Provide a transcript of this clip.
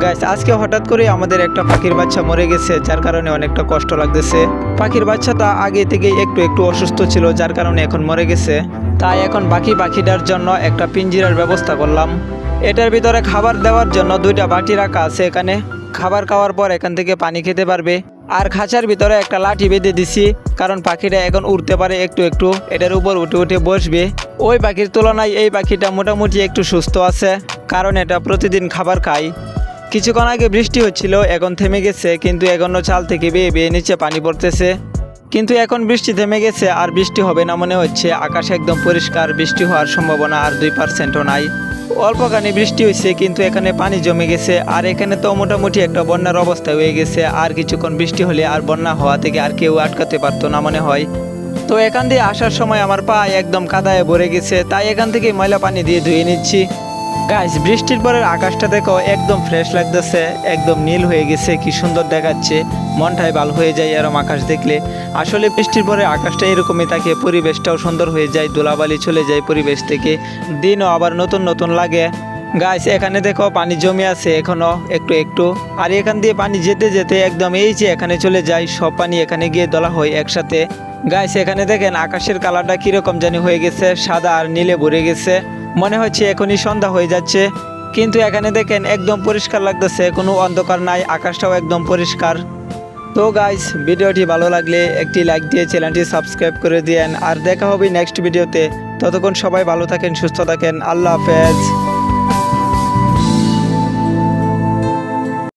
Guys আজকে হঠাৎ করে আমাদের একটা পাখির বাচ্চা মরে গেছে, যার কারণে অনেকটা কষ্ট লাগতেছে। পাখির বাচ্চাটা আগে থেকে একটু একটু অসুস্থ ছিল, যার কারণে এখন মরে গেছে। তাই এখন বাকি পাখিটার জন্য একটা পিঞ্জিরার ব্যবস্থা করলাম। এটার ভিতরে খাবার দেওয়ার জন্য দুইটা বাটি রাখা আছে। এখানে খাবার খাওয়ার পর এখান থেকে পানি খেতে পারবে। আর খাঁচার ভিতরে একটা লাঠি বেঁধে দিছি, কারণ পাখিটা এখন উড়তে পারে একটু একটু, এটার উপর উঠে উঠে বসবে। ওই পাখির তুলনায় এই পাখিটা মোটামুটি একটু সুস্থ আছে, কারণ এটা প্রতিদিন খাবার খায়। কিছুক্ষণ আগে বৃষ্টি হচ্ছিল, এখন থেমে গেছে, কিন্তু এখনও চাল থেকে বেয়ে বেয়ে নিচে পানি পড়তেছে। কিন্তু এখন বৃষ্টি থেমে গেছে, আর বৃষ্টি হবে না মনে হচ্ছে। আকাশ একদম পরিষ্কার, বৃষ্টি হওয়ার সম্ভাবনা আর 2%ও নাই। অল্পখানি বৃষ্টি হয়েছে, কিন্তু এখানে পানি জমে গেছে। আর এখানে তো মোটামুটি একটা বন্যার অবস্থা হয়ে গেছে। আর কিছুক্ষণ বৃষ্টি হলে আর বন্যা হওয়া থেকে আর কেউ আটকাতে পারতো না মনে হয়। তো এখান দিয়ে আসার সময় আমার পা একদম কাদায় ভরে গেছে, তাই এখান থেকে ময়লা পানি দিয়ে ধুয়ে নিচ্ছি। গাইস বৃষ্টির পরের আকাশটা দেখো, একদম ফ্রেশ লাগতেছে, একদম নীল হয়ে গেছে, কি সুন্দর দেখাচ্ছে। মনটাই ভালো হয়ে যায় এরকম আকাশ দেখলে। আসলে বৃষ্টির পরে আকাশটা এরকমই থাকে, পরিবেশটাও সুন্দর হয়ে যায়, ধুলাবালি চলে যায় পরিবেশ থেকে, দিনও আবার নতুন নতুন লাগে। গাইস এখানে দেখো পানি জমে আছে এখনো একটু একটু। আর এখান দিয়ে পানি যেতে যেতে একদম এই যে এখানে চলে যায়, সব পানি এখানে গিয়ে দলা হয় একসাথে। গাইস এখানে দেখেন আকাশের কালারটা কিরকম জানি হয়ে গেছে, সাদা আর নীলে ভরে গেছে। মনে হচ্ছে এখনই সন্ধ্যা হয়ে যাচ্ছে, কিন্তু এখানে দেখেন একদম পরিষ্কার লাগতেছে, কোনো অন্ধকার নাই, আকাশটাও একদম পরিষ্কার। তো গাইস ভিডিওটি ভালো লাগলে একটি লাইক দিয়ে চ্যানেলটি সাবস্ক্রাইব করে দিয়েন। আর দেখা হবে নেক্সট ভিডিওতে। ততক্ষণ সবাই ভালো থাকেন, সুস্থ থাকেন, আল্লাহ হাফেজ।